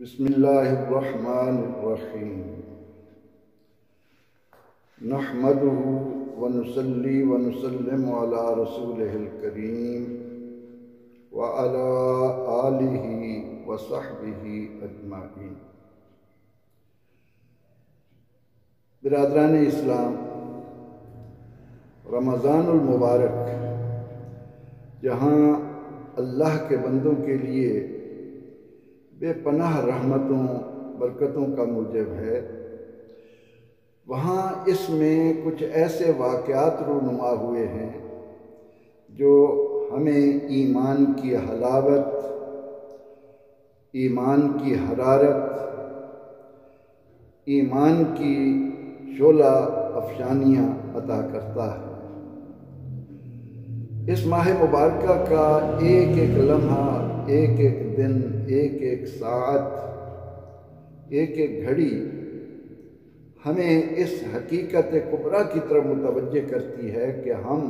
بسم اللہ الرحمن الرحیم نحمده ونصلی ونسلم علی رسولہ الکریم وعلی آلہ وصحبہ اجمعین۔ برادران اسلام، رمضان المبارک جہاں اللہ کے بندوں کے لیے بے پناہ رحمتوں برکتوں کا موجب ہے، وہاں اس میں کچھ ایسے واقعات رونما ہوئے ہیں جو ہمیں ایمان کی حلاوت، ایمان کی حرارت، ایمان کی شعلہ افشانیاں عطا کرتا ہے۔ اس ماہ مبارکہ کا ایک ایک لمحہ، ایک ایک دن، ایک ایک ساعت، ایک ایک گھڑی ہمیں اس حقیقت کبریٰ کی طرف متوجہ کرتی ہے کہ ہم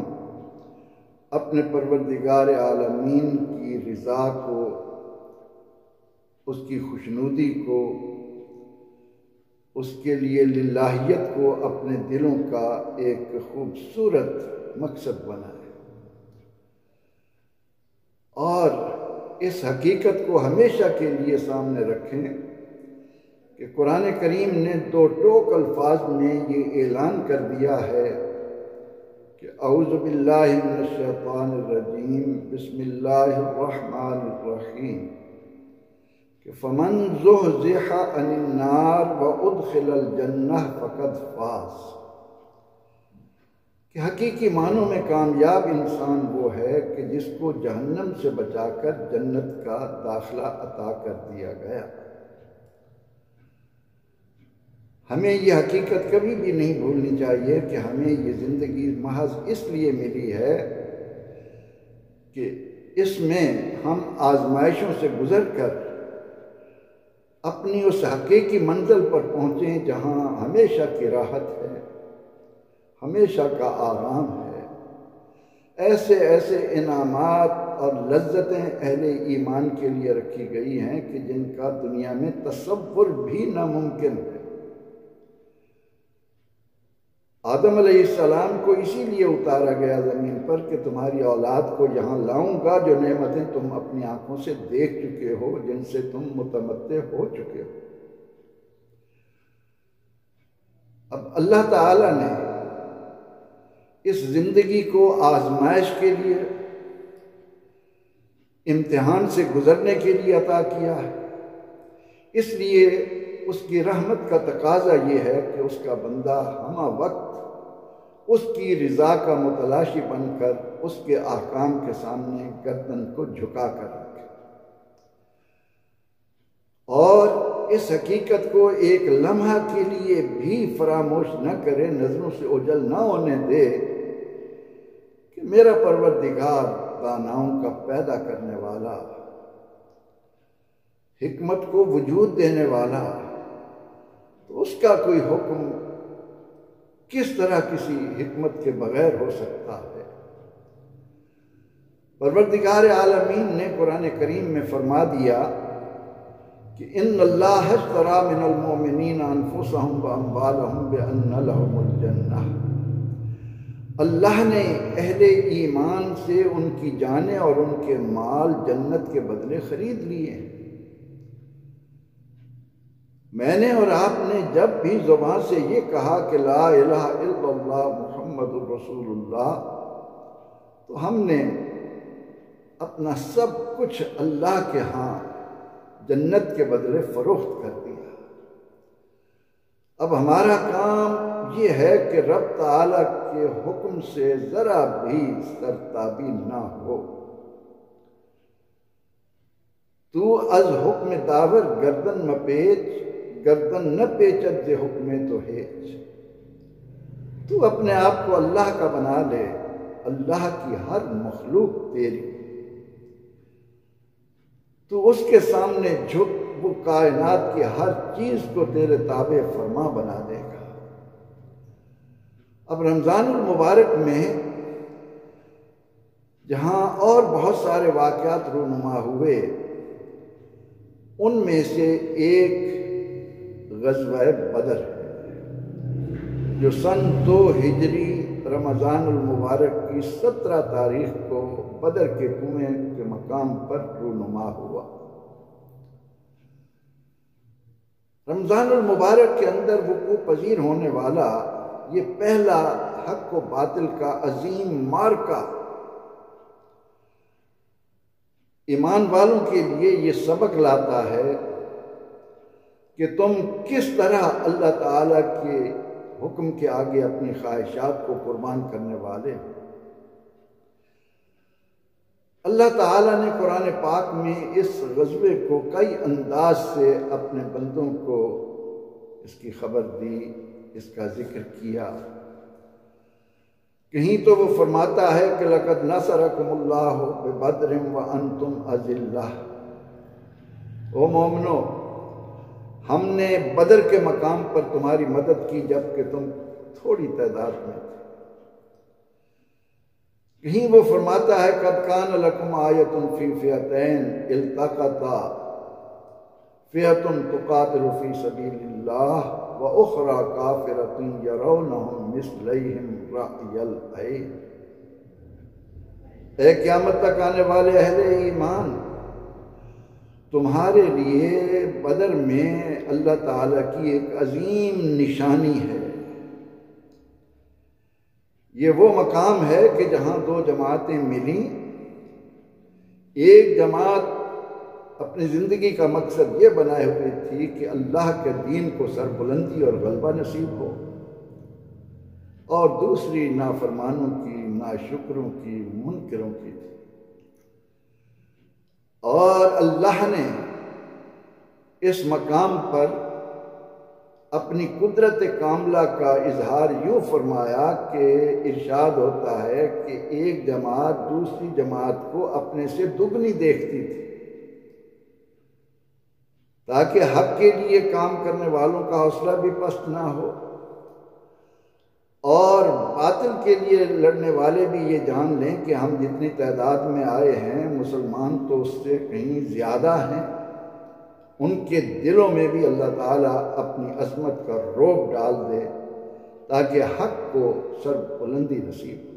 اپنے پروردگار عالمین کی رضا کو، اس کی خوشنودی کو، اس کے لیے للہیت کو اپنے دلوں کا ایک خوبصورت مقصد بنائیں، اور اس حقیقت کو ہمیشہ کے لیے سامنے رکھیں کہ قرآن کریم نے دو ٹوک الفاظ میں یہ اعلان کر دیا ہے کہ اعوذ باللہ من الشیطان الرجیم بسم اللہ الرحمن الرحیم کہ فمن زحزح عن النار وادخل الجنہ فقد فاز، کہ حقیقی معنوں میں کامیاب انسان وہ ہے کہ جس کو جہنم سے بچا کر جنت کا داخلہ عطا کر دیا گیا۔ ہمیں یہ حقیقت کبھی بھی نہیں بھولنی چاہیے کہ ہمیں یہ زندگی محض اس لیے ملی ہے کہ اس میں ہم آزمائشوں سے گزر کر اپنی اس حقیقی منزل پر پہنچیں جہاں ہمیشہ کی راحت ہے، ہمیشہ کا آرام ہے۔ ایسے ایسے انعامات اور لذتیں اہل ایمان کے لیے رکھی گئی ہیں کہ جن کا دنیا میں تصور بھی ناممکن ہے۔ آدم علیہ السلام کو اسی لیے اتارا گیا زمین پر کہ تمہاری اولاد کو یہاں لاؤں گا جو نعمتیں تم اپنی آنکھوں سے دیکھ چکے ہو، جن سے تم متمتع ہو چکے ہو۔ اب اللہ تعالیٰ نے اس زندگی کو آزمائش کے لیے، امتحان سے گزرنے کے لیے عطا کیا ہے، اس لیے اس کی رحمت کا تقاضا یہ ہے کہ اس کا بندہ ہمہ وقت اس کی رضا کا متلاشی بن کر اس کے احکام کے سامنے گردن کو جھکا کر رکھے، اور اس حقیقت کو ایک لمحہ کے لیے بھی فراموش نہ کرے، نظروں سے اوجھل نہ ہونے دے کہ میرا پروردگار داناؤں کا پیدا کرنے والا، حکمت کو وجود دینے والا، تو اس کا کوئی حکم کس طرح کسی حکمت کے بغیر ہو سکتا ہے۔ پروردگار عالمین نے قرآن کریم میں فرما دیا کہ ان اللہ اشتری من المؤمنین انفسهم واموالهم بان لهم الجنہ، اللہ نے اہل ایمان سے ان کی جانیں اور ان کے مال جنت کے بدلے خرید لیے ہیں۔ میں نے اور آپ نے جب بھی زبان سے یہ کہا کہ لا الہ الا اللہ محمد الرسول اللہ، تو ہم نے اپنا سب کچھ اللہ کے ہاں جنت کے بدلے فروخت کر دیا۔ اب ہمارا کام یہ ہے کہ رب تعالیٰ کے حکم سے ذرا بھی سرتابی نہ ہو۔ تو از حکم داور گردن مپیچ، گردن نہ پیچت دے حکم تو ہیچ۔ تو اپنے آپ کو اللہ کا بنا لے، اللہ کی ہر مخلوق تیری، تو اس کے سامنے جھک، وہ کائنات کی ہر چیز کو تیرے تابع فرما بنا دے گا۔ اب رمضان المبارک میں جہاں اور بہت سارے واقعات رونما ہوئے، ان میں سے ایک غزوہ بدر ہے، جو سن 2 ہجری رمضان المبارک کی 17 تاریخ کو بدر کے کنویں کے مقام پر رونما ہوا۔ رمضان المبارک کے اندر وقوع پذیر ہونے والا یہ پہلا حق و باطل کا عظیم معرکہ ایمان والوں کے لیے یہ سبق لاتا ہے کہ تم کس طرح اللہ تعالیٰ کے حکم کے آگے اپنی خواہشات کو قربان کرنے والے ہیں۔ اللہ تعالیٰ نے قرآن پاک میں اس غزوے کو کئی انداز سے اپنے بندوں کو اس کی خبر دی، اس کا ذکر کیا۔ کہیں تو وہ فرماتا ہے کہ لَقَدْ نَصَرَكُمُ اللَّهُ بِبَدْرٍ وَأَنْتُمْ أَذِلَّةٌ، او مومنو، ہم نے بدر کے مقام پر تمہاری مدد کی جبکہ تم تھوڑی تعداد میں تھے۔ کہیں وہ فرماتا ہے قَدْ كَانَ لَكُمْ آیَةٌ فِي فِئَتَيْنِ الْتَقَتَا فِئَةٌ تُقَاتِلُ فِي سَبِيلِ اللَّهِ وَأُخْرَى كَافِرَةٌ يَرَوْنَهُمْ مِثْلَيْهِمْ رَأْيَ الْعَيْنِ۔ اے قیامت تک آنے والے اہل ایمان، تمہارے لیے بدر میں اللہ تعالیٰ کی ایک عظیم نشانی ہے۔ یہ وہ مقام ہے کہ جہاں 2 جماعتیں ملیں، ایک جماعت اپنی زندگی کا مقصد یہ بنائے ہوئے تھی کہ اللہ کے دین کو سربلندی اور غلبہ نصیب ہو، اور دوسری نافرمانوں کی، ناشکروں کی، منکروں کی تھی۔ اور اللہ نے اس مقام پر اپنی قدرت کاملہ کا اظہار یوں فرمایا کہ ارشاد ہوتا ہے کہ ایک جماعت دوسری جماعت کو اپنے سے دگنی دیکھتی تھی، تاکہ حق کے لیے کام کرنے والوں کا حوصلہ بھی پست نہ ہو، اور باطل کے لیے لڑنے والے بھی یہ جان لیں کہ ہم جتنی تعداد میں آئے ہیں مسلمان تو اس سے کہیں زیادہ ہیں۔ ان کے دلوں میں بھی اللہ تعالیٰ اپنی عظمت کا رعب ڈال دے تاکہ حق کو سر بلندی نصیب ہو۔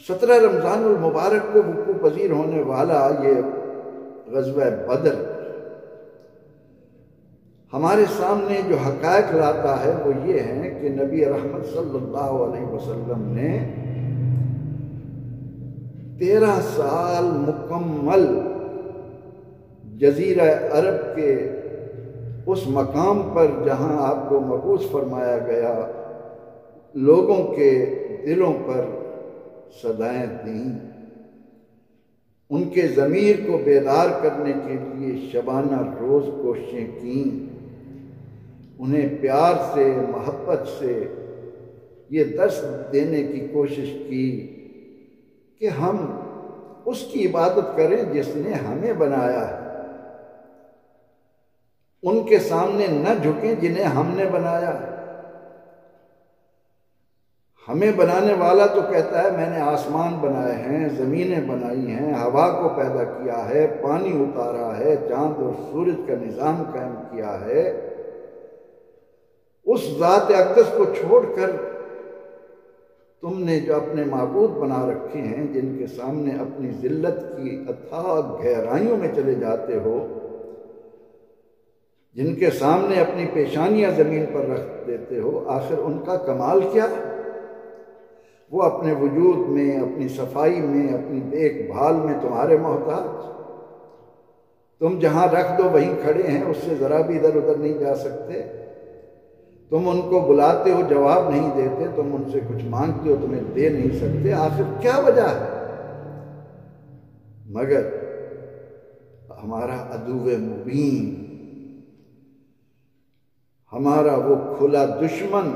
17 رمضان المبارک کو وقوع پذیر ہونے والا یہ غزوہ بدر ہمارے سامنے جو حقائق لاتا ہے وہ یہ ہیں کہ نبی رحمت صلی اللہ علیہ وسلم نے 13 سال مکمل جزیرہ عرب کے اس مقام پر جہاں آپ کو مبعوث فرمایا گیا لوگوں کے دلوں پر صدائیں دیں، ان کے ضمیر کو بیدار کرنے کے لیے شبانہ روز کوششیں کیں، انہیں پیار سے، محبت سے یہ درس دینے کی کوشش کی کہ ہم اس کی عبادت کریں جس نے ہمیں بنایا ہے، ان کے سامنے نہ جھکیں جنہیں ہم نے بنایا ہے۔ ہمیں بنانے والا تو کہتا ہے میں نے آسمان بنائے ہیں، زمینیں بنائی ہیں، ہوا کو پیدا کیا ہے، پانی اتارا ہے، چاند اور سورج کا نظام قائم کیا ہے۔ اس ذات اقدس کو چھوڑ کر تم نے جو اپنے معبود بنا رکھے ہیں، جن کے سامنے اپنی ذلت کی اتھاہ گہرائیوں میں چلے جاتے ہو، جن کے سامنے اپنی پیشانیاں زمین پر رکھ دیتے ہو، آخر ان کا کمال کیا ہے؟ وہ اپنے وجود میں، اپنی صفائی میں، اپنی دیکھ بھال میں تمہارے محتاج۔ تم جہاں رکھ دو وہیں کھڑے ہیں، اس سے ذرا بھی ادھر ادھر نہیں جا سکتے۔ تم ان کو بلاتے ہو، جواب نہیں دیتے، تم ان سے کچھ مانگتے ہو، تمہیں دے نہیں سکتے۔ آخر کیا وجہ ہے؟ مگر ہمارا عدو مبین، ہمارا وہ کھلا دشمن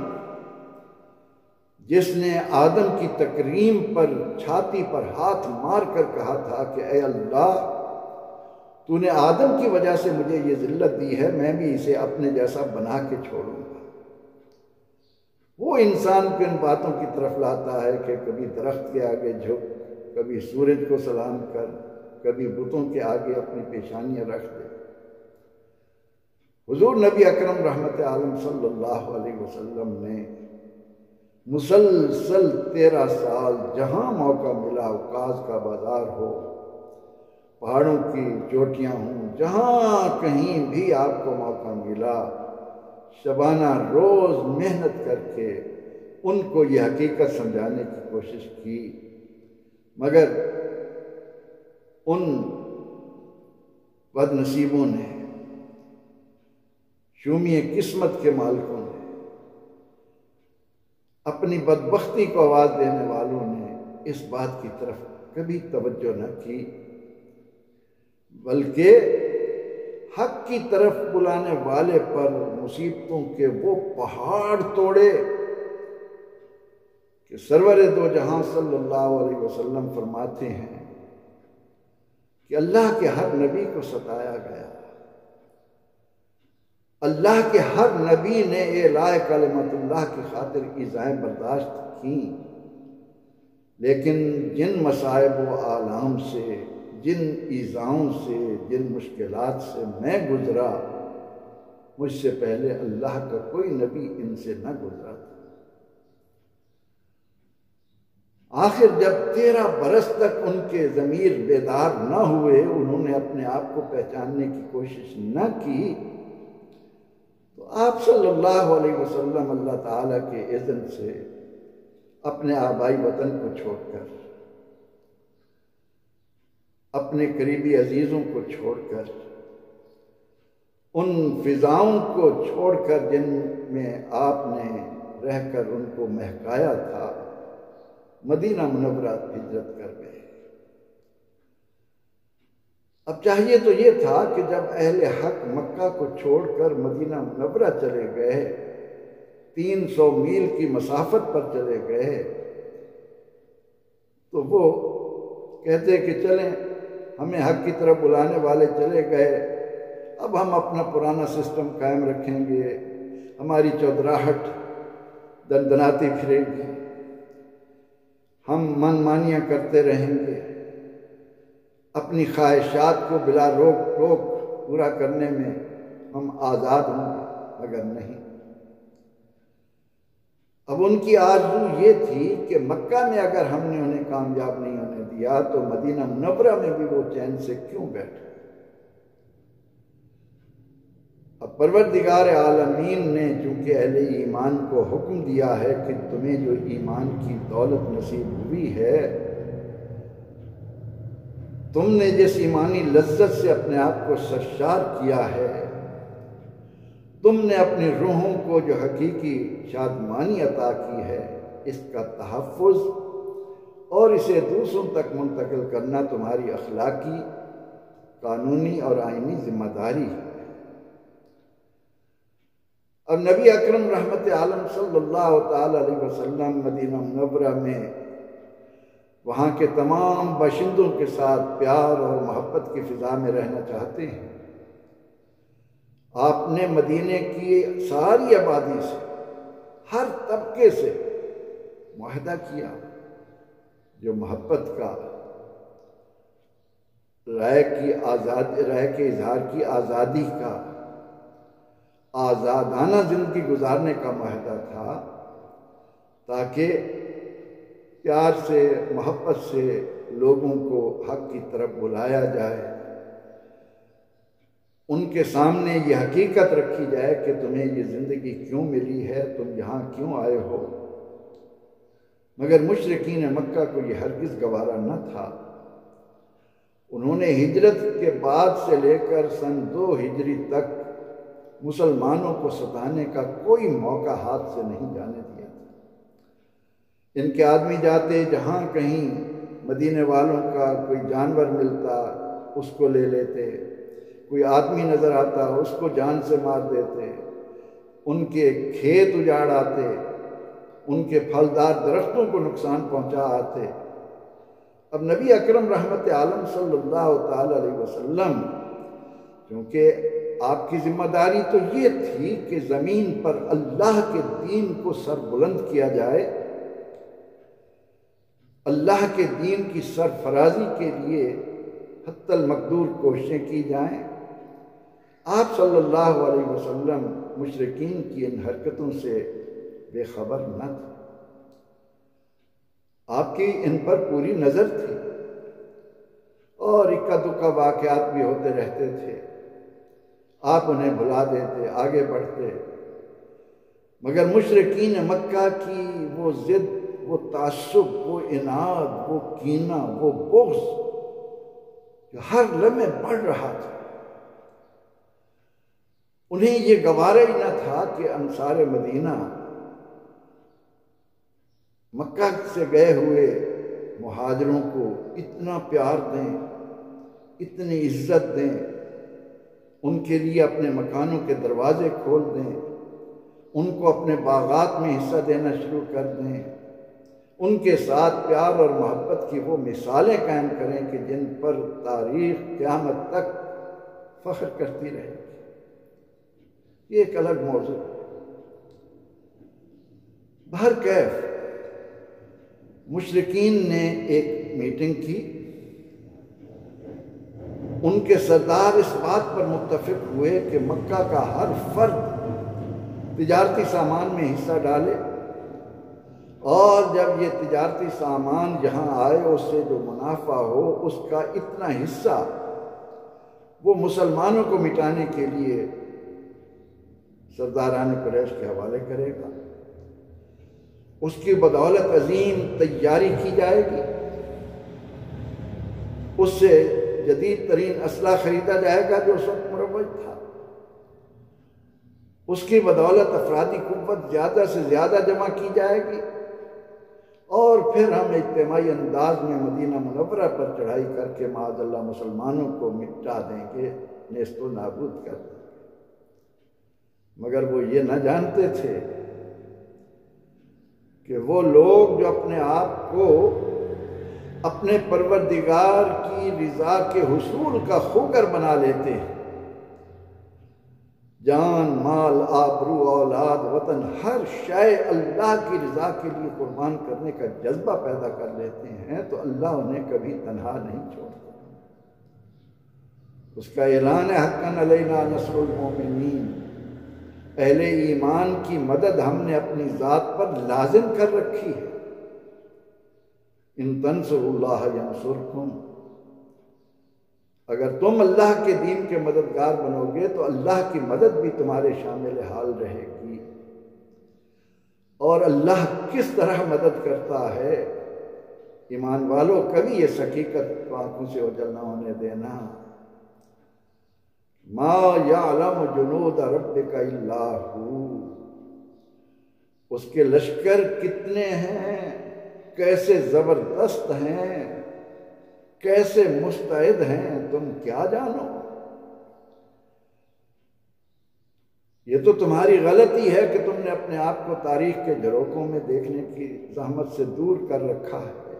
جس نے آدم کی تکریم پر چھاتی پر ہاتھ مار کر کہا تھا کہ اے اللہ، تو نے آدم کی وجہ سے مجھے یہ ذلت دی ہے، میں بھی اسے اپنے جیسا بنا کے چھوڑوں گا۔ وہ انسان کو ان باتوں کی طرف لاتا ہے کہ کبھی درخت کے آگے جھک، کبھی سورج کو سلام کر، کبھی بتوں کے آگے اپنی پیشانیاں رکھ دے۔ حضور نبی اکرم رحمت عالم صلی اللہ علیہ وسلم نے مسلسل 13 سال جہاں موقع ملا، اوقاز کا بازار ہو، پہاڑوں کی چوٹیاں ہوں، جہاں کہیں بھی آپ کو موقع ملا، شبانہ روز محنت کر کے ان کو یہ حقیقت سمجھانے کی کوشش کی، مگر ان بد نصیبوں نے، شومی قسمت کے مالکوں نے، اپنی بدبختی کو آواز دینے والوں نے اس بات کی طرف کبھی توجہ نہ کی، بلکہ حق کی طرف بلانے والے پر مصیبتوں کے وہ پہاڑ توڑے کہ سرور دو جہاں صلی اللہ علیہ وسلم فرماتے ہیں کہ اللہ کے ہر نبی کو ستایا گیا، اللہ کے ہر نبی نے اعلاء کلمت اللہ کی خاطر ایذائیں برداشت کی، لیکن جن مصائب و آلام سے، جن ایذاؤں سے، جن مشکلات سے میں گزرا، مجھ سے پہلے اللہ کا کوئی نبی ان سے نہ گزرا تھا۔ آخر جب 13 برس تک ان کے ضمیر بیدار نہ ہوئے، انہوں نے اپنے آپ کو پہچاننے کی کوشش نہ کی، تو آپ صلی اللہ علیہ وسلم اللہ تعالیٰ کے اذن سے اپنے آبائی وطن کو چھوڑ کر، اپنے قریبی عزیزوں کو چھوڑ کر، ان فضاؤں کو چھوڑ کر جن میں آپ نے رہ کر ان کو مہکایا تھا، مدینہ منورہ ہجرت کر گئے۔ اب چاہیے تو یہ تھا کہ جب اہل حق مکہ کو چھوڑ کر مدینہ منورہ چلے گئے، 300 میل کی مسافت پر چلے گئے، تو وہ کہتے کہ چلیں، ہمیں حق کی طرف بلانے والے چلے گئے، اب ہم اپنا پرانا سسٹم قائم رکھیں گے، ہماری چودراہٹ دندناتی پھرے گی، ہم من مانیاں کرتے رہیں گے، اپنی خواہشات کو بلا روک ٹوک پورا کرنے میں ہم آزاد ہوں گے، مگر نہیں۔ اب ان کی آرزو یہ تھی کہ مکہ میں اگر ہم نے انہیں کامیاب نہیں ہونے دیا تو مدینہ منورہ میں بھی وہ چین سے کیوں بیٹھے۔ اب پروردگار عالمین نے چونکہ اہل ایمان کو حکم دیا ہے کہ تمہیں جو ایمان کی دولت نصیب ہوئی ہے، تم نے جس ایمانی لذت سے اپنے آپ کو سرشار کیا ہے، تم نے اپنی روحوں کو جو حقیقی شادمانی عطا کی ہے، اس کا تحفظ اور اسے دوسروں تک منتقل کرنا تمہاری اخلاقی، قانونی اور آئینی ذمہ داری ہے۔ اب نبی اکرم رحمت عالم صلی اللہ تعالی علیہ وسلم مدینہ منورہ میں وہاں کے تمام باشندوں کے ساتھ پیار اور محبت کی فضا میں رہنا چاہتے ہیں۔ آپ نے مدینے کی ساری آبادی سے، ہر طبقے سے معاہدہ کیا، جو محبت کا، رائے کے اظہار کی آزادی کا، آزادانہ زندگی گزارنے کا معاہدہ تھا، تاکہ پیار سے، محبت سے لوگوں کو حق کی طرف بلایا جائے، ان کے سامنے یہ حقیقت رکھی جائے کہ تمہیں یہ زندگی کیوں ملی ہے، تم یہاں کیوں آئے ہو۔ مگر مشرکین مکہ کو یہ ہرگز گوارا نہ تھا۔ انہوں نے ہجرت کے بعد سے لے کر سن 2 ہجری تک مسلمانوں کو ستانے کا کوئی موقع ہاتھ سے نہیں جانے دیا تھا۔ ان کے آدمی جاتے، جہاں کہیں مدینے والوں کا کوئی جانور ملتا اس کو لے لیتے، کوئی آدمی نظر آتا اس کو جان سے مار دیتے، ان کے کھیت اجاڑ آتے، ان کے پھلدار درختوں کو نقصان پہنچا آتے۔ اب نبی اکرم رحمت عالم صلی اللہ تعالی علیہ وسلم، کیونکہ آپ کی ذمہ داری تو یہ تھی کہ زمین پر اللہ کے دین کو سر بلند کیا جائے، اللہ کے دین کی سرفرازی کے لیے حتی المقدور کوششیں کی جائیں۔ آپ صلی اللہ علیہ وسلم مشرکین کی ان حرکتوں سے بے خبر نہ تھے، آپ کی ان پر پوری نظر تھی، اور اکا دکا واقعات بھی ہوتے رہتے تھے، آپ انہیں بھلا دیتے، آگے بڑھتے، مگر مشرکین مکہ کی وہ ضد، وہ تعصب، وہ عناد، وہ کینہ، وہ بغض جو ہر لمحے بڑھ رہا تھا، انہیں یہ گوارا ہی نہ تھا کہ انصار مدینہ مکہ سے گئے ہوئے مہاجروں کو اتنا پیار دیں، اتنی عزت دیں، ان کے لیے اپنے مکانوں کے دروازے کھول دیں، ان کو اپنے باغات میں حصہ دینا شروع کر دیں، ان کے ساتھ پیار اور محبت کی وہ مثالیں قائم کریں کہ جن پر تاریخ قیامت تک فخر کرتی رہے گی۔ یہ ایک الگ موضوع ہے۔ بہرکیف مشرکین نے ایک میٹنگ کی، ان کے سردار اس بات پر متفق ہوئے کہ مکہ کا ہر فرد تجارتی سامان میں حصہ ڈالے، اور جب یہ تجارتی سامان جہاں آئے اس سے جو منافع ہو اس کا اتنا حصہ وہ مسلمانوں کو مٹانے کے لیے سرداران قریش کے حوالے کرے گا، اس کی بدولت عظیم تیاری کی جائے گی، اس سے جدید ترین اسلحہ خریدا جائے گا جو اس وقت مروج تھا، اس کی بدولت افرادی قوت زیادہ سے زیادہ جمع کی جائے گی، اور پھر ہم اجتماعی انداز میں مدینہ منورہ پر چڑھائی کر کے معاذ اللہ مسلمانوں کو مٹا دیں گے، نیست و نابود کر دیں گے۔ مگر وہ یہ نہ جانتے تھے کہ وہ لوگ جو اپنے آپ کو اپنے پروردگار کی رضا کے حصول کا خوگر بنا لیتے ہیں، جان، مال، آبرو، اولاد، وطن، ہر شے اللہ کی رضا کے لیے قربان کرنے کا جذبہ پیدا کر لیتے ہیں، تو اللہ انہیں کبھی تنہا نہیں چھوڑتا۔ اس کا اعلان ہے حقاً علینا نصر المومنین، اہل ایمان کی مدد ہم نے اپنی ذات پر لازم کر رکھی ہے۔ ان تنصروا اللہ ینصرکم، اگر تم اللہ کے دین کے مددگار بنو گے تو اللہ کی مدد بھی تمہارے شامل حال رہے گی۔ اور اللہ کس طرح مدد کرتا ہے، ایمان والو کبھی اس حقیقت کو آنکھوں سے اوجھل نہ ہونے دینا۔ ما یعلم جنود ربک الا ہو، اس کے لشکر کتنے ہیں، کیسے زبردست ہیں، کیسے مستعد ہیں، تم کیا جانو؟ یہ تو تمہاری غلطی ہے کہ تم نے اپنے آپ کو تاریخ کے جھروکوں میں دیکھنے کی زحمت سے دور کر رکھا ہے،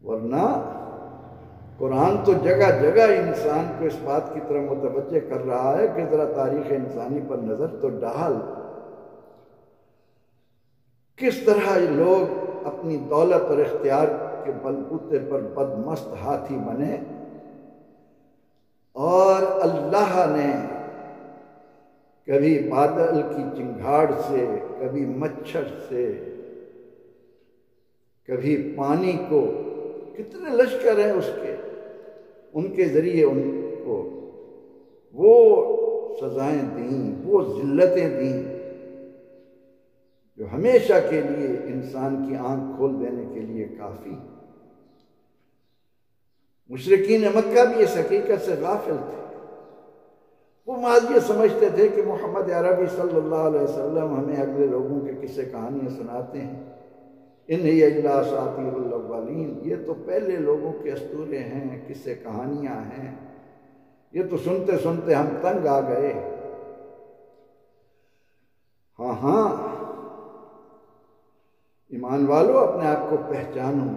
ورنہ قرآن تو جگہ جگہ انسان کو اس بات کی طرف متوجہ کر رہا ہے کہ ذرا تاریخ انسانی پر نظر تو ڈال، کس طرح لوگ اپنی دولت اور اختیار کے بلبوتے پر بدمست ہاتھی بنے، اور اللہ نے کبھی بادل کی چنگھاڑ سے، کبھی مچھر سے، کبھی پانی کو، کتنے لشکر ہیں اس کے، ان کے ذریعے ان کو وہ سزائیں دیں، وہ ذلتیں دیں جو ہمیشہ کے لیے انسان کی آنکھ کھول دینے کے لیے کافی۔ مشرکین مکہ بھی اس حقیقت سے غافل تھے، وہ محض یہ سمجھتے تھے کہ محمد عربی صلی اللہ علیہ وسلم ہمیں اگلے لوگوں کے قصے کہانیاں سناتے ہیں، ان ہی الا اساطیر الاولین، یہ تو پہلے لوگوں کے اسطورے ہیں، قصے کہانیاں ہیں، یہ تو سنتے سنتے ہم تنگ آ گئے۔ ہاں ایمان والو، اپنے آپ کو پہچانو،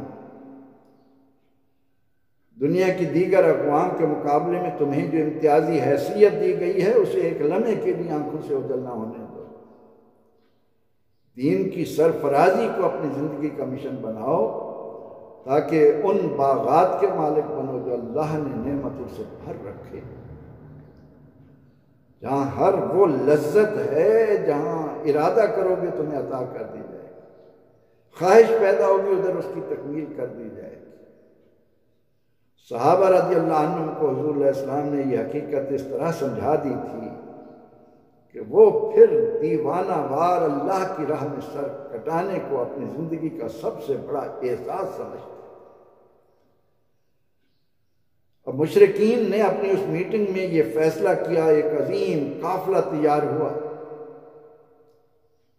دنیا کی دیگر اقوام کے مقابلے میں تمہیں جو امتیازی حیثیت دی گئی ہے اسے ایک لمحے کے لیے آنکھوں سے اوجھل نہ ہونے دو۔ دین کی سرفرازی کو اپنی زندگی کا مشن بناؤ تاکہ ان باغات کے مالک بنو جو اللہ نے نعمتوں سے بھر رکھے، جہاں ہر وہ لذت ہے جہاں ارادہ کرو گے تمہیں عطا کر دی جائے گی، خواہش پیدا ہوگی ادھر اس کی تکمیل کر دی جائے گی۔ صحابہ رضی اللہ عنہم کو حضور علیہ السلام نے یہ حقیقت اس طرح سمجھا دی تھی کہ وہ پھر دیوانہ وار اللہ کی راہ میں سر کٹانے کو اپنی زندگی کا سب سے بڑا اعزاز سمجھتے۔ اب مشرکین نے اپنی اس میٹنگ میں یہ فیصلہ کیا، ایک عظیم قافلہ تیار ہوا،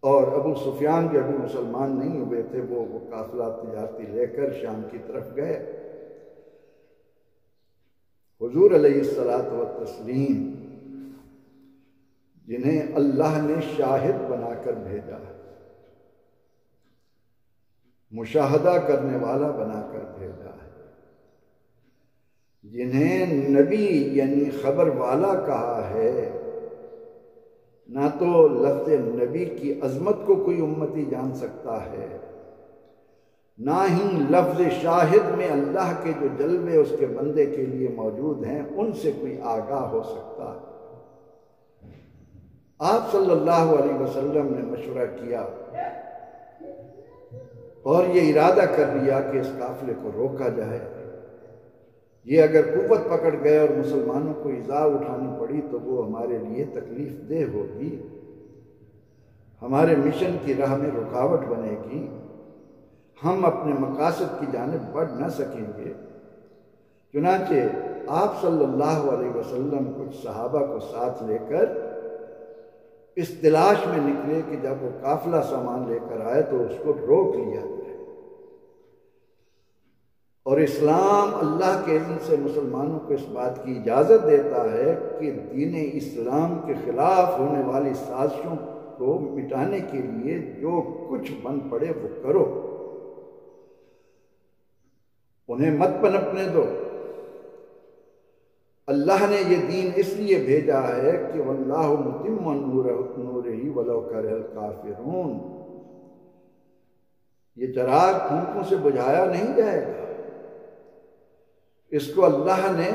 اور ابو سفیان جو ابھی مسلمان نہیں ہوئے تھے وہ قافلہ تجارتی لے کر شام کی طرف گئے۔ حضور علیہ الصلاۃ والتسلیم جنہیں اللہ نے شاہد بنا کر بھیجا، مشاہدہ کرنے والا بنا کر بھیجا ہے، جنہیں نبی یعنی خبر والا کہا ہے، نہ تو لفظ نبی کی عظمت کو کوئی امتی جان سکتا ہے، نہ ہی لفظ شاہد میں اللہ کے جو جلوے اس کے بندے کے لیے موجود ہیں ان سے کوئی آگاہ ہو سکتا ہے۔ آپ صلی اللہ علیہ وسلم نے مشورہ کیا اور یہ ارادہ کر لیا کہ اس قافلے کو روکا جائے۔ یہ اگر قوت پکڑ گئے اور مسلمانوں کو ایذا اٹھانی پڑی تو وہ ہمارے لیے تکلیف دہ ہوگی، ہمارے مشن کی راہ میں رکاوٹ بنے گی، ہم اپنے مقاصد کی جانب بڑھ نہ سکیں گے۔ چنانچہ آپ صلی اللہ علیہ وسلم کچھ صحابہ کو ساتھ لے کر اس تلاش میں نکلے کہ جب وہ قافلہ سامان لے کر آئے تو اس کو روک لیا جائے۔ اور اسلام اللہ کے اذن سے مسلمانوں کو اس بات کی اجازت دیتا ہے کہ دین اسلام کے خلاف ہونے والی سازشوں کو مٹانے کے لیے جو کچھ بن پڑے وہ کرو، انہیں مت پنپنے دو۔ اللہ نے یہ دین اس لیے بھیجا ہے کہ واللہ متم نورہ ولو کرہ الکافرون، یہ چراغ پھونکوں سے بجھایا نہیں جائے گا، اس کو اللہ نے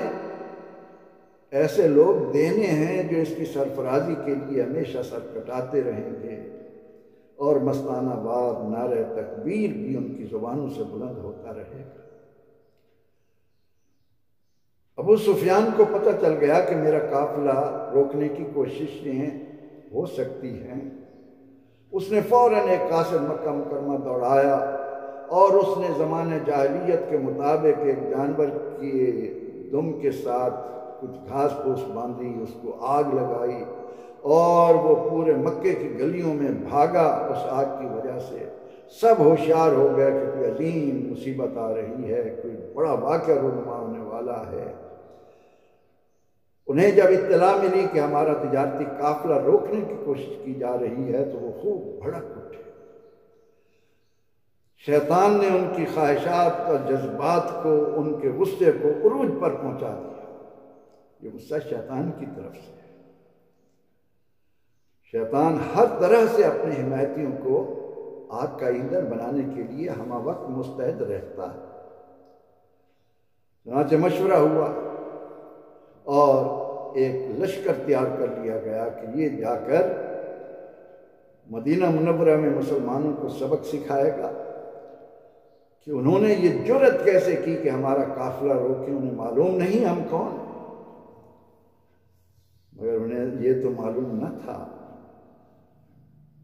ایسے لوگ دینے ہیں جو اس کی سرفرازی کے لیے ہمیشہ سر کٹاتے رہیں گے، اور مستانہ وار نعرہ تکبیر بھی ان کی زبانوں سے بلند ہوتا رہے گا۔ ابو سفیان کو پتہ چل گیا کہ میرا قافلہ روکنے کی کوششیں ہو سکتی ہیں۔ اس نے فوراً ایک قاصد مکہ مکرمہ دوڑایا اور اس نے زمانہ جاہلیت کے مطابق ایک جانور کی دم کے ساتھ کچھ گھاس پھوس باندھی، اس کو آگ لگائی اور وہ پورے مکے کی گلیوں میں بھاگا۔ اس آگ کی وجہ سے سب ہوشیار ہو گئے کہ کوئی عظیم مصیبت آ رہی ہے، کوئی بڑا واقعہ رونما ہونے والا ہے۔ انہیں جب اطلاع ملی کہ ہمارا تجارتی قافلہ روکنے کی کوشش کی جا رہی ہے تو وہ خوب بھڑک اٹھے۔ شیطان نے ان کی خواہشات اور جذبات کو، ان کے غصے کو عروج پر پہنچا دیا۔ یہ غصہ شیطان کی طرف سے ہے۔ شیطان ہر طرح سے اپنے حمایتیوں کو آگ کا ایندھن بنانے کے لیے ہمہ وقت مستعد رہتا ہے۔ چنانچہ مشورہ ہوا اور ایک لشکر تیار کر لیا گیا کہ یہ جا کر مدینہ منورہ میں مسلمانوں کو سبق سکھائے گا کہ انہوں نے یہ جرأت کیسے کی کہ ہمارا قافلہ روکے، انہیں معلوم نہیں ہم کون ہیں۔ مگر انہیں یہ تو معلوم نہ تھا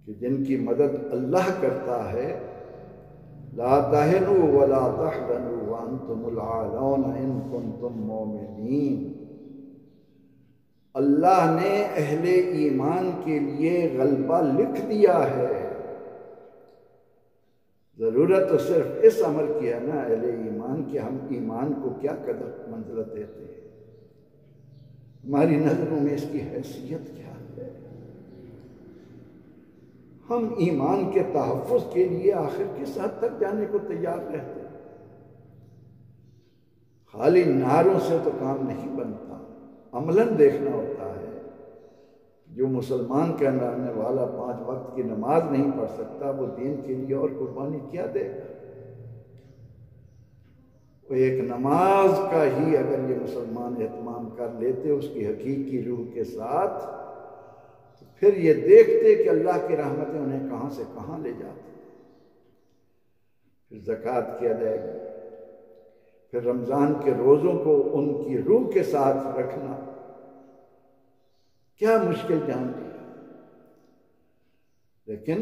کہ جن کی مدد اللہ کرتا ہے، لا تہنوا ولا تحزنوا وانتم الاعلون ان کنتم مؤمنین، اللہ نے اہل ایمان کے لیے غلبہ لکھ دیا ہے۔ ضرورت تو صرف اس امر کی ہے نا اہل ایمان کہ ہم ایمان کو کیا قدر منزلت دیتے ہیں، ہماری نظروں میں اس کی حیثیت کیا ہے، ہم ایمان کے تحفظ کے لیے آخر کس حد تک جانے کو تیار رہتے ہیں۔ خالی نعروں سے تو کام نہیں بنتا، عملاً دیکھنا ہوتا ہے۔ جو مسلمان کہلانے والا 5 وقت کی نماز نہیں پڑھ سکتا وہ دین کے لیے اور قربانی کیا دے گا؟ وہ ایک نماز کا ہی اگر یہ مسلمان اہتمام کر لیتے اس کی حقیقی روح کے ساتھ، تو پھر یہ دیکھتے کہ اللہ کی رحمتیں انہیں کہاں سے کہاں لے جاتی۔ پھر زکوٰۃ کی ادائیگی، پھر رمضان کے روزوں کو ان کی روح کے ساتھ رکھنا، کیا مشکل جان لیا۔ لیکن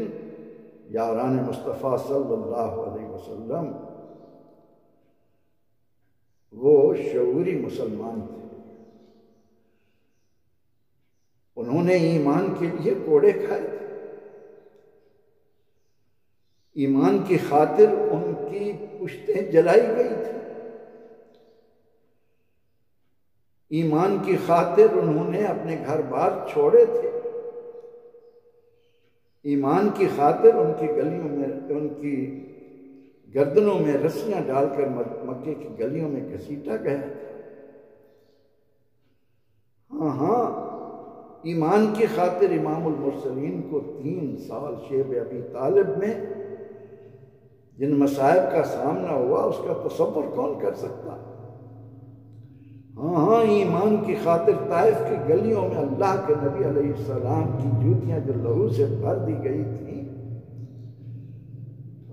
یاران مصطفیٰ صلی اللہ علیہ وسلم وہ شعوری مسلمان تھے، انہوں نے ایمان کے لیے کوڑے کھائے تھے، ایمان کی خاطر ان کی پشتیں جلائی گئی تھی، ایمان کی خاطر انہوں نے اپنے گھر بار چھوڑے تھے، ایمان کی خاطر ان کی گلیوں میں، ان کی گردنوں میں رسیاں ڈال کر مکے کی گلیوں میں گھسیٹا گیا تھا۔ ہاں ایمان کی خاطر امام المرسلین کو 3 سال شیب ابی طالب میں جن مصائب کا سامنا ہوا اس کا تصور کون کر سکتا؟ ہاں ایمان کی خاطر طائف کی گلیوں میں اللہ کے نبی علیہ السلام کی جوتیاں جو لہو سے بھر دی گئی تھیں،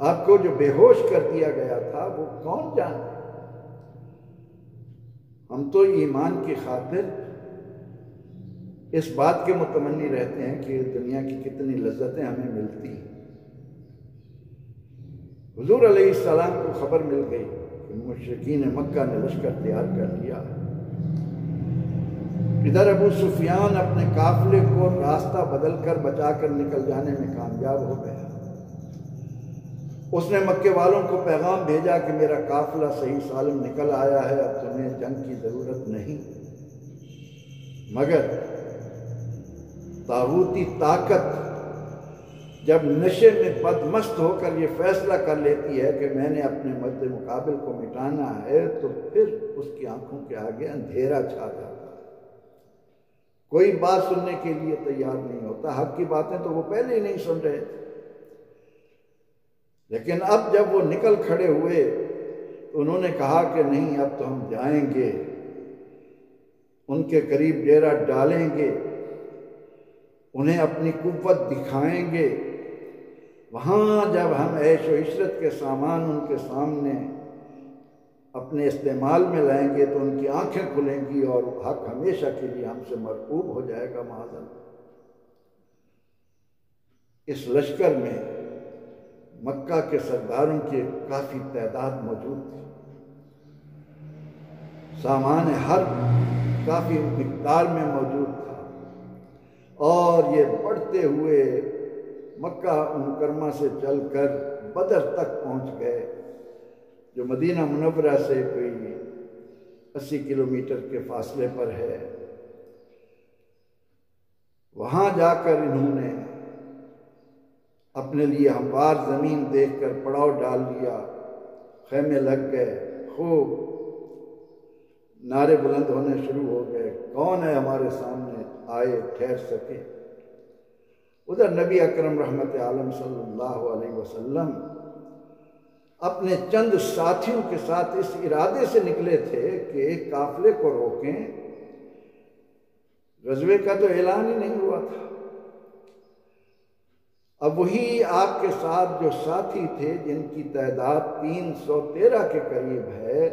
آپ کو جو بے ہوش کر دیا گیا تھا، وہ کون جانے؟ ہم تو ایمان کی خاطر اس بات کے متمنی رہتے ہیں کہ دنیا کی کتنی لذتیں ہمیں ملتی ہیں۔ حضور علیہ السلام کو خبر مل گئی کہ مشرکین مکہ نے لشکر تیار کر لیا۔ ادھر ابو سفیان اپنے قافلے کو راستہ بدل کر بچا کر نکل جانے میں کامیاب ہو گیا۔ اس نے مکے والوں کو پیغام بھیجا کہ میرا قافلہ صحیح سالم نکل آیا ہے، اب تمہیں جنگ کی ضرورت نہیں۔ مگر طاغوتی طاقت جب نشے میں بدمست ہو کر یہ فیصلہ کر لیتی ہے کہ میں نے اپنے مد مقابل کو مٹانا ہے، تو پھر اس کی آنکھوں کے آگے اندھیرا چھا جاتا ہے، کوئی بات سننے کے لیے تیار نہیں ہوتا۔ حق کی باتیں تو وہ پہلے ہی نہیں سن رہے تھے، لیکن اب جب وہ نکل کھڑے ہوئے تو انہوں نے کہا کہ نہیں، اب تو ہم جائیں گے، ان کے قریب ڈیرا ڈالیں گے، انہیں اپنی قوت دکھائیں گے، وہاں جب ہم عیش و عشرت کے سامان ان کے سامنے اپنے استعمال میں لائیں گے تو ان کی آنکھیں کھلیں گی اور حق ہمیشہ کے لیے ہم سے مرعوب ہو جائے گا۔ معاذ اللہ۔ اس لشکر میں مکہ کے سرداروں کی کافی تعداد موجود تھی، سامان حرب کافی مقدار میں موجود تھا، اور یہ بڑھتے ہوئے مکہ مکرمہ سے چل کر بدر تک پہنچ گئے، جو مدینہ منورہ سے کوئی 80 کلومیٹر کے فاصلے پر ہے۔ وہاں جا کر انہوں نے اپنے لیے ہموار زمین دیکھ کر پڑاؤ ڈال لیا، خیمے لگ گئے، خوب نعرے بلند ہونے شروع ہو گئے، کون ہے ہمارے سامنے آئے ٹھہر سکے۔ ادھر نبی اکرم رحمت عالم صلی اللہ علیہ وسلم اپنے چند ساتھیوں کے ساتھ اس ارادے سے نکلے تھے کہ ایک قافلے کو روکیں، غزوے کا تو اعلان ہی نہیں ہوا تھا۔ اب وہی آپ کے ساتھ جو ساتھی تھے جن کی تعداد 313 کے قریب ہے،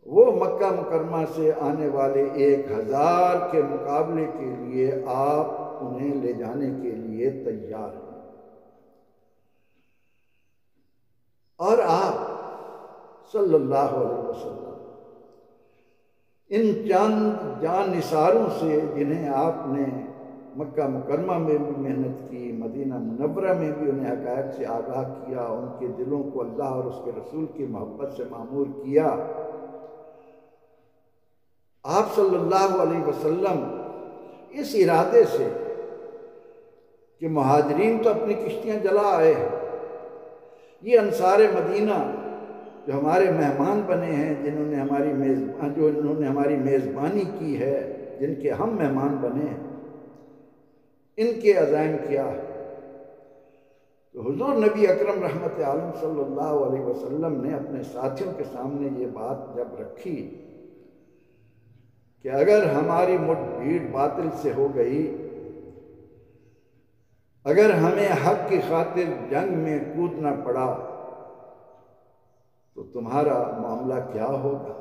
وہ مکہ مکرمہ سے آنے والے 1000 کے مقابلے کے لیے آپ انہیں لے جانے کے لیے تیار ہیں، اور آپ صلی اللہ علیہ وسلم ان چند جان نثاروں سے جنہیں آپ نے مکہ مکرمہ میں بھی محنت کی، مدینہ منورہ میں بھی انہیں حقائق سے آگاہ کیا، ان کے دلوں کو اللہ اور اس کے رسول کی محبت سے معمور کیا، آپ صلی اللہ علیہ وسلم اس ارادے سے کہ مہاجرین تو اپنی کشتیاں جلا آئے ہیں، یہ انصار مدینہ جو ہمارے مہمان بنے ہیں، جنہوں نے ہماری میزبانی کی ہے، جن کے ہم مہمان بنے ہیں، ان کے عزائم کیا ہے تو حضور نبی اکرم رحمت عالم صلی اللہ علیہ وسلم نے اپنے ساتھیوں کے سامنے یہ بات جب رکھی کہ اگر ہماری مٹھ بھیڑ باطل سے ہو گئی، اگر ہمیں حق کی خاطر جنگ میں کودنا پڑا تو تمہارا معاملہ کیا ہوگا؟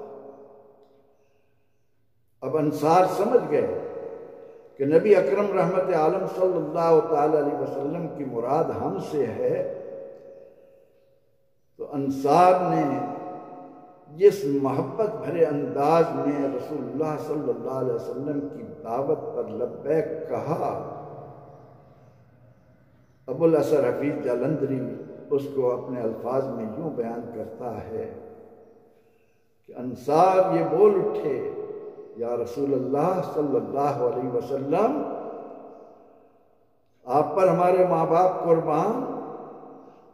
اب انصار سمجھ گئے کہ نبی اکرم رحمت عالم صلی اللہ تعالی علیہ وسلم کی مراد ہم سے ہے، تو انصار نے جس محبت بھرے انداز میں رسول اللہ صلی اللہ علیہ وسلم کی دعوت پر لبیک کہا، ابو الاسر حفیظ جالندری اس کو اپنے الفاظ میں یوں بیان کرتا ہے کہ انصار یہ بول اٹھے، یا رسول اللہ صلی اللہ علیہ وسلم، آپ پر ہمارے ماں باپ قربان،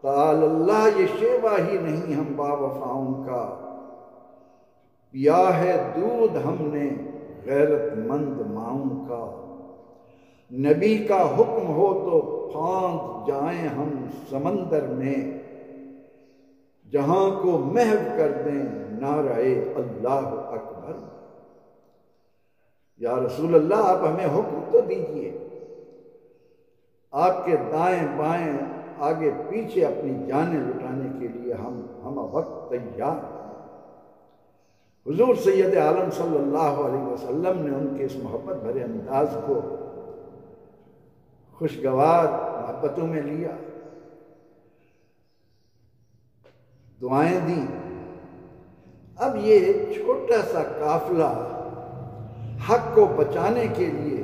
تعالی اللہ یہ شیوا ہی نہیں ہم با وفاؤں کا، پیا ہے دودھ ہم نے غیرت مند ماؤں کا، نبی کا حکم ہو تو پھانس جائیں ہم سمندر میں، جہاں کو محو کر دیں نعرہ اللہ اکبر۔ یا رسول اللہ آپ ہمیں حکم تو دیجئے، آپ کے دائیں بائیں آگے پیچھے اپنی جانیں لٹانے کے لیے ہم وقت تیار ہیں۔ حضور سید عالم صلی اللہ علیہ وسلم نے ان کے اس محبت بھرے انداز کو خوشگوار محبتوں میں لیا، دعائیں دیں۔ اب یہ چھوٹا سا قافلہ حق کو بچانے کے لیے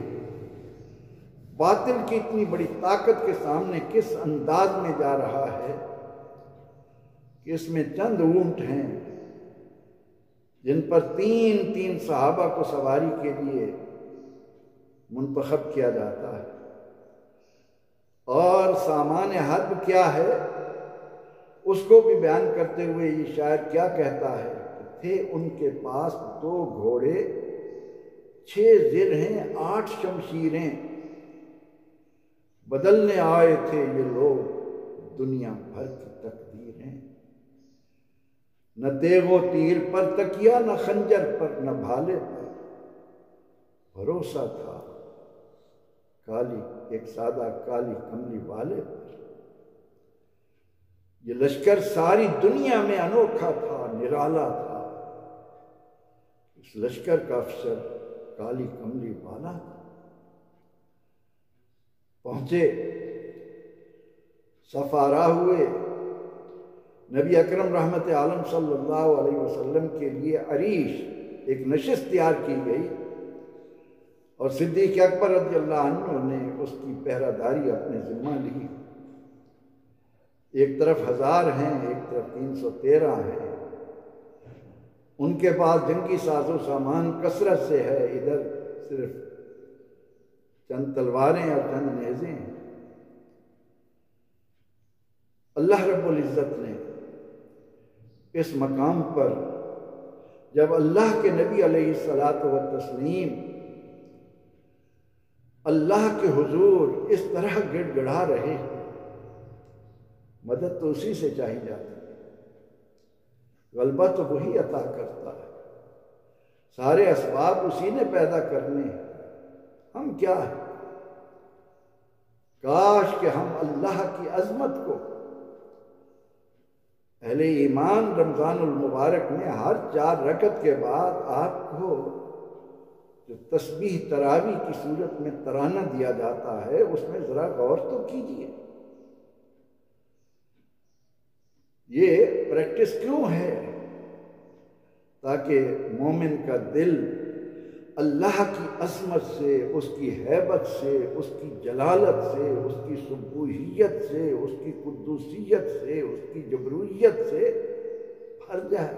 باطل کی اتنی بڑی طاقت کے سامنے کس انداز میں جا رہا ہے کہ اس میں چند اونٹ ہیں جن پر تین صحابہ کو سواری کے لیے منتخب کیا جاتا ہے، اور سامان حرب کیا ہے اس کو بھی بیان کرتے ہوئے یہ شاعر کیا کہتا ہے کہ تھے ان کے پاس 2 گھوڑے، 6 زرہیں، 8 شمشیریں، بدلنے آئے تھے یہ لوگ دنیا بھر کی تقدیریں، نہ تیغ و تیر پر تکیا، نہ خنجر پر، نہ بھالے پر، بھروسہ تھا کالی ایک سادہ کالی کملی والے پر۔ یہ لشکر ساری دنیا میں انوکھا تھا، نرالا تھا، اس لشکر کا افسر کالی کملی والا تھا۔ پہنچے، صف آرا ہوئے، نبی اکرم رحمت عالم صلی اللہ علیہ وسلم کے لیے عریش ایک نشست تیار کی گئی، اور صدیق اکبر رضی اللہ عنہ نے اس کی پہرہ داری اپنے ذمہ لی۔ ایک طرف 1000 ہیں، ایک طرف 313 ہیں، ان کے پاس جنگی ساز و سامان کثرت سے ہے، ادھر صرف چند تلواریں اور چند نیزیں ہیں۔ اللہ رب العزت نے اس مقام پر جب اللہ کے نبی علیہ الصلاۃ والتسلیم اللہ کے حضور اس طرح گڑ گڑا رہے ہیں، مدد تو اسی سے چاہی جاتی ہے، غلبہ تو وہی عطا کرتا ہے، سارے اسباب اسی نے پیدا کرنے ہیں، ہم کیا ہیں؟ کاش کہ ہم اللہ کی عظمت کو، اہل ایمان رمضان المبارک میں ہر 4 رکعت کے بعد آپ کو جو تسبیح تراویح کی صورت میں ترانہ دیا جاتا ہے، اس میں ذرا غور تو کیجیے۔ یہ پریکٹس کیوں ہے؟ تاکہ مومن کا دل اللہ کی عظمت سے، اس کی ہیبت سے، اس کی جلالت سے، اس کی سبوحیت سے، اس کی قدوسیت سے، اس کی جبرویت سے بھر جائے،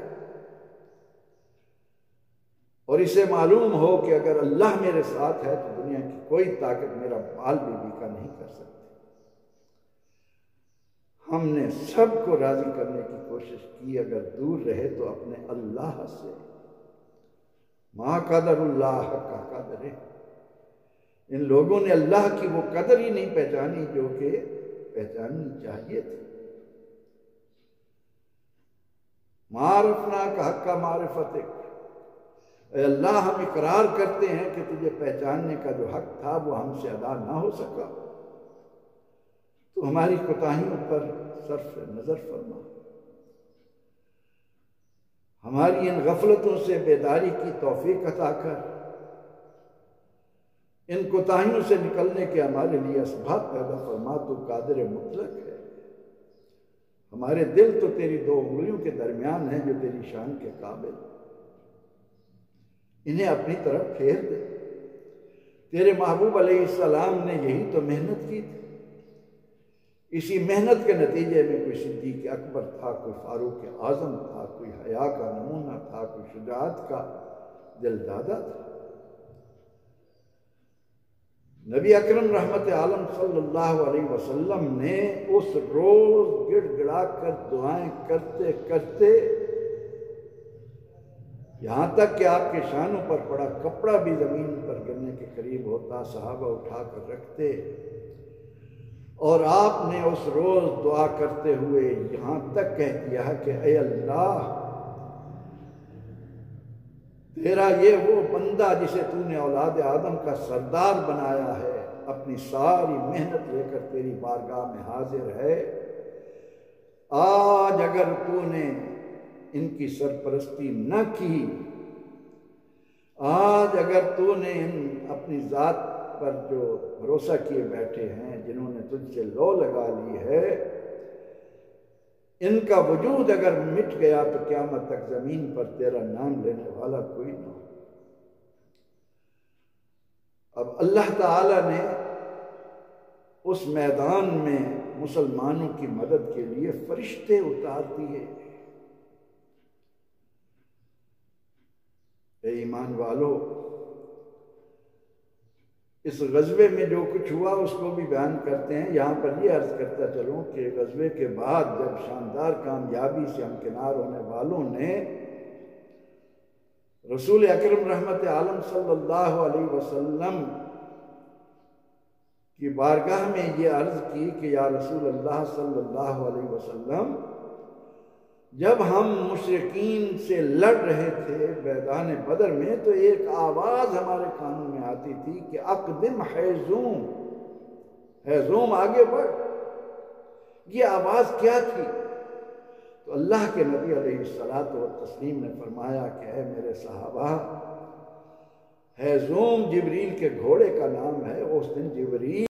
اور اسے معلوم ہو کہ اگر اللہ میرے ساتھ ہے تو دنیا کی کوئی طاقت میرا بال بھی بیکا نہیں کر سکتی۔ ہم نے سب کو راضی کرنے کی کوشش کی، اگر دور رہے تو اپنے اللہ سے۔ ما قدر اللہ حق قدرہ، ان لوگوں نے اللہ کی وہ قدر ہی نہیں پہچانی جو کہ پہچاننی چاہیے تھی۔ معرفنا کا حق کا معرفتک، اے اللہ ہم اقرار کرتے ہیں کہ تجھے پہچاننے کا جو حق تھا وہ ہم سے ادا نہ ہو سکا، تو ہماری کوتاہیوں پر صرف نظر فرما، ہماری ان غفلتوں سے بیداری کی توفیق عطا کر، ان کوتاہیوں سے نکلنے کے ہمارے لیے اسباب پیدا فرما، تو قادر مطلق ہے، ہمارے دل تو تیری دو انگلیوں کے درمیان ہیں جو تیری شان کے قابل، انہیں اپنی طرف پھیر دے۔ تیرے محبوب علیہ السلام نے یہی تو محنت کی تھی، اسی محنت کے نتیجے میں کوئی صدیق اکبر تھا، کوئی فاروق اعظم تھا، کوئی حیا کا نمونہ تھا، کوئی شجاعت کا دل دادا تھا۔ نبی اکرم رحمت عالم صلی اللہ علیہ وسلم نے اس روز گڑ گڑا کر دعائیں کرتے کرتے یہاں تک کہ آپ کے شانوں پر پڑا کپڑا بھی زمین پر گرنے کے قریب ہوتا، صحابہ اٹھا کر رکھتے، اور آپ نے اس روز دعا کرتے ہوئے یہاں تک کہہ دیا کہ اے اللہ، تیرا یہ وہ بندہ جسے تو نے اولاد آدم کا سردار بنایا ہے، اپنی ساری محنت لے کر تیری بارگاہ میں حاضر ہے، آج اگر تو نے ان کی سرپرستی نہ کی، آج اگر تو نے ان اپنی ذات پر جو بھروسہ کیے بیٹھے ہیں، جنہوں نے تجھ سے لو لگا لی ہے، ان کا وجود اگر مٹ گیا تو قیامت تک زمین پر تیرا نام لینے والا کوئی نہ ہو۔ اب اللہ تعالیٰ نے اس میدان میں مسلمانوں کی مدد کے لیے فرشتے اتار دیے۔ اے ایمان والو، اس غزوے میں جو کچھ ہوا اس کو بھی بیان کرتے ہیں۔ یہاں پر یہ عرض کرتا چلوں کہ غزوے کے بعد جب شاندار کامیابی سے ہمکنار ہونے والوں نے رسول اکرم رحمت عالم صلی اللہ علیہ وسلم کی بارگاہ میں یہ عرض کی کہ یا رسول اللہ صلی اللہ علیہ وسلم، جب ہم مشرکین سے لڑ رہے تھے میدان بدر میں تو ایک آواز ہمارے کانوں میں آتی تھی کہ اقدم حیزوم، حیزوم آگے بڑھ۔ یہ آواز کیا تھی؟ تو اللہ کے نبی علیہ الصلوۃ والتسلیم نے فرمایا کہ اے میرے صحابہ، حیزوم جبریل کے گھوڑے کا نام ہے۔ اس دن جبریل